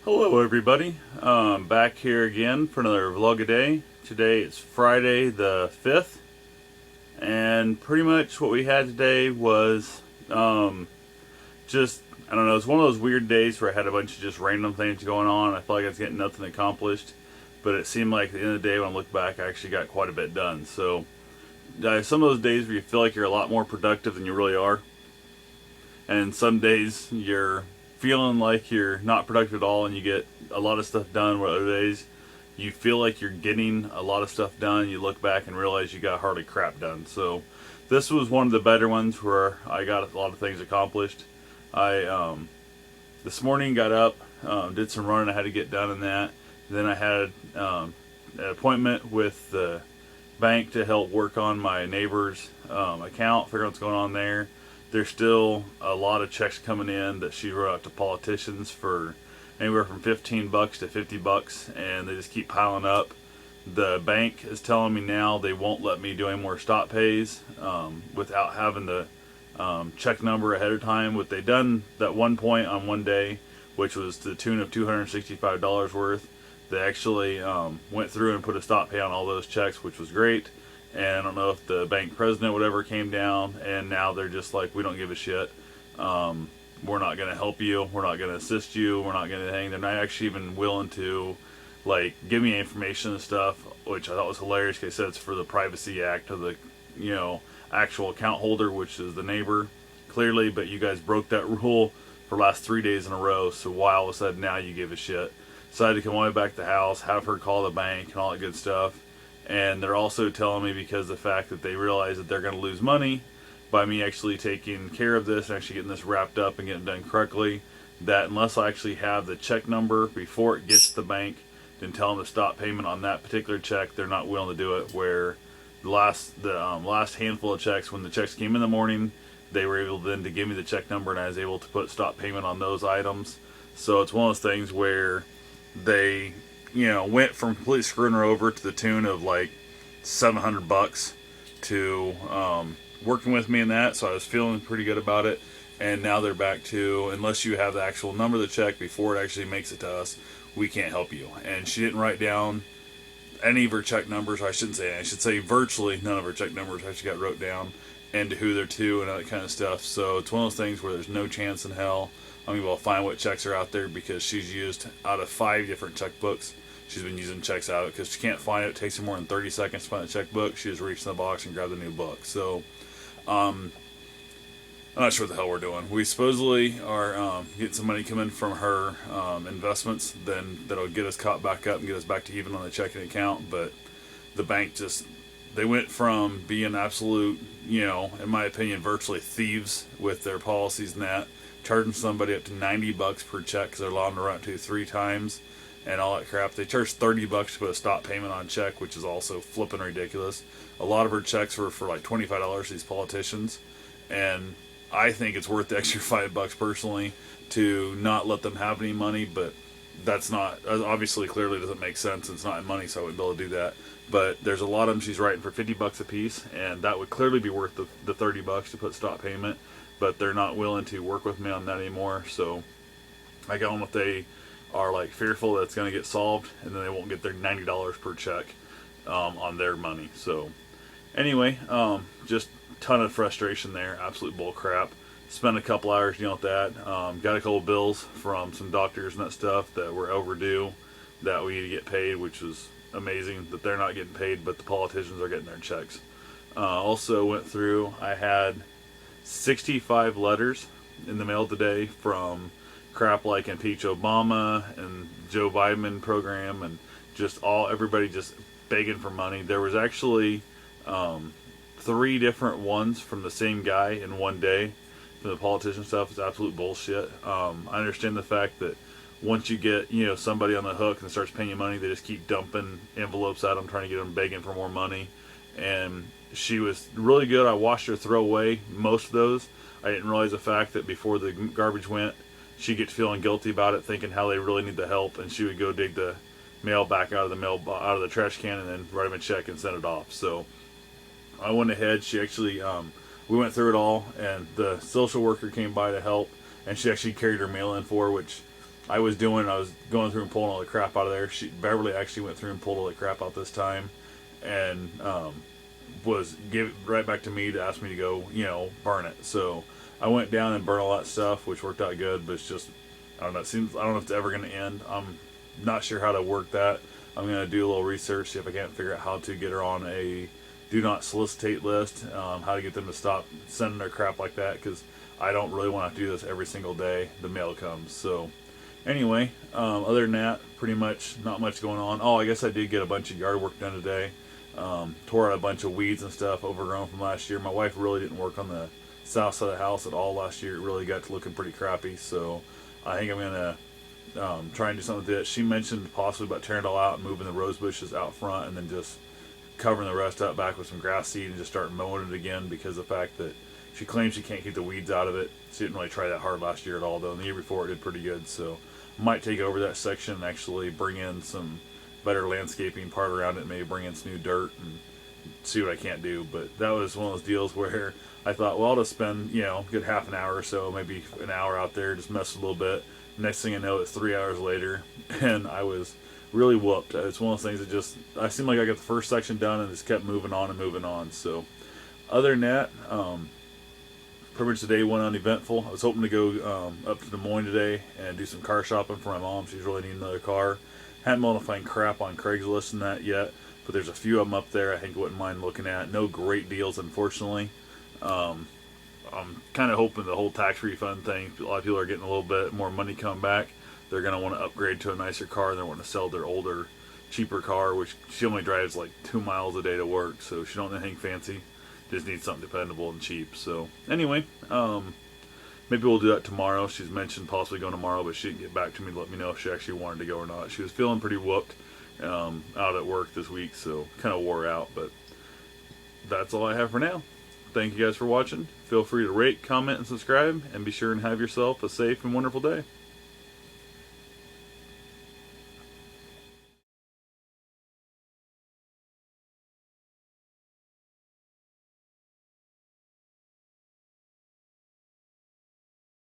Hello everybody, back here again for another vlog a day. Today it's Friday the 5th, and pretty much what we had today was just, I don't know, it's one of those weird days where I had a bunch of just random things going on. I felt like I was getting nothing accomplished, but it seemed like at the end of the day when I look back I actually got quite a bit done. So some of those days where you feel like you're a lot more productive than you really are, and some days you're feeling like you're not productive at all and you get a lot of stuff done, where other days you feel like you're getting a lot of stuff done, you look back and realize you got hardly crap done. So this was one of the better ones where I got a lot of things accomplished. I this morning got up, did some running I had to get done in that. Then I had an appointment with the bank to help work on my neighbor's account, figure out what's going on there. There's still a lot of checks coming in that she wrote out to politicians for anywhere from $15 to $50, and they just keep piling up. The bank is telling me now they won't let me do any more stop pays without having the check number ahead of time. What they done that one point on one day, which was to the tune of $265 worth, they actually went through and put a stop pay on all those checks, which was great. And I don't know if the bank president or whatever came down, and now they're just like, we don't give a shit. We're not going to help you. We're not going to assist you. We're not going to anything. They're not actually even willing to, like, give me information and stuff, which I thought was hilarious. They said it's for the Privacy Act of the, actual account holder, which is the neighbor, clearly. But you guys broke that rule for the last 3 days in a row. So why all of a sudden now you give a shit? So I had to come all the way back to the house, have her call the bank and all that good stuff. And they're also telling me, because of the fact that they realize that they're going to lose money by me actually taking care of this and actually getting this wrapped up and getting done correctly, that unless I actually have the check number before it gets to the bank, then tell them to stop payment on that particular check, they're not willing to do it. Where the last handful of checks, when the checks came in the morning, they were able then to give me the check number, and I was able to put stop payment on those items. So it's one of those things where they went from completely screwing her over to the tune of like $700 to working with me in that. So I was feeling pretty good about it. And now they're back to, unless you have the actual number of the check before it actually makes it to us, we can't help you. And she didn't write down any of her check numbers. I shouldn't say, I should say virtually none of her check numbers actually got wrote down, and to who they're to and all that kind of stuff. So it's one of those things where there's no chance in hell I'm able to find what checks are out there, because she's used out of 5 different checkbooks. She's been using checks out because she can't find it. It takes her more than 30 seconds to find the checkbook. She just reached in the box and grabbed a new book. So, I'm not sure what the hell we're doing. We supposedly are getting some money coming from her investments, then that'll get us caught back up and get us back to even on the checking account. But the bank they went from being absolute, in my opinion, virtually thieves with their policies and that, charging somebody up to $90 per check because they're allowed to run it to 3 times. And all that crap. They charged $30 to put a stop payment on check, which is also flipping ridiculous. A lot of her checks were for like $25, these politicians. And I think it's worth the extra $5 personally to not let them have any money, but that's not, obviously clearly doesn't make sense. It's not in money, so I wouldn't be able to do that. But there's a lot of them she's writing for $50 a piece, and that would clearly be worth the $30 to put stop payment. But they're not willing to work with me on that anymore. So I got on what they are like fearful that it's going to get solved, and then they won't get their $90 per check on their money. So anyway, just ton of frustration there. Absolute bull crap. Spent a couple hours dealing with that. Got a couple bills from some doctors and that stuff that were overdue that we need to get paid, which was amazing that they're not getting paid, but the politicians are getting their checks. Also went through, I had 65 letters in the mail today from crap like impeach Obama and Joe Biden program, and just everybody just begging for money. There was actually 3 different ones from the same guy in one day. From the politician stuff is absolute bullshit. I understand the fact that once you get somebody on the hook and starts paying you money, they just keep dumping envelopes at them, trying to get them begging for more money. And she was really good. I watched her throw away most of those. I didn't realize the fact that before the garbage went, she gets feeling guilty about it, thinking how they really need the help, and she would go dig the mail back out of the trash can, and then write them a check and send it off. So I went ahead. She actually we went through it all, and the social worker came by to help, and she actually carried her mail in for her, which I was going through and pulling all the crap out of there. Beverly actually went through and pulled all the crap out this time, and gave it right back to me to ask me to go, burn it. So I went down and burned all that stuff, which worked out good. But it's just, I don't know. I don't know if it's ever going to end. I'm not sure how to work that. I'm going to do a little research, see if I can't figure out how to get her on a do not solicitate list, how to get them to stop sending their crap like that, because I don't really want to do this every single day the mail comes. So anyway, other than that, pretty much not much going on. Oh, I guess I did get a bunch of yard work done today. Tore out a bunch of weeds and stuff overgrown from last year. My wife really didn't work on the south side of the house at all last year. It really got to looking pretty crappy. So I think I'm going to try and do something with it. She mentioned possibly about tearing it all out and moving the rose bushes out front, and then just covering the rest up back with some grass seed and just start mowing it again, because of the fact that she claims she can't keep the weeds out of it. She didn't really try that hard last year at all, though. And the year before it did pretty good. So I might take over that section and actually bring in some better landscaping part around it, maybe bring in some new dirt and see what I can't do. But that was one of those deals where I thought, well, I'll just spend, a good half an hour or so, maybe an hour out there, just mess a little bit. Next thing I know, it's 3 hours later, and I was really whooped. It's one of those things that I seemed like I got the first section done and just kept moving on and moving on. So other than that, pretty much the day went uneventful. I was hoping to go up to Des Moines today and do some car shopping for my mom. She's really needing another car. Haven't been able to find crap on Craigslist and that yet, but there's a few of them up there I think I wouldn't mind looking at. No great deals, unfortunately. I'm kind of hoping the whole tax refund thing, a lot of people are getting a little bit more money coming back. They're going to want to upgrade to a nicer car, and they want to sell their older, cheaper car, which she only drives like 2 miles a day to work, so she don't need anything fancy. Just needs something dependable and cheap. So anyway, maybe we'll do that tomorrow. She's mentioned possibly going tomorrow, but she didn't get back to me to let me know if she actually wanted to go or not. She was feeling pretty whooped out at work this week, so kind of wore out. But that's all I have for now. Thank you guys for watching. Feel free to rate, comment, and subscribe, and be sure and have yourself a safe and wonderful day.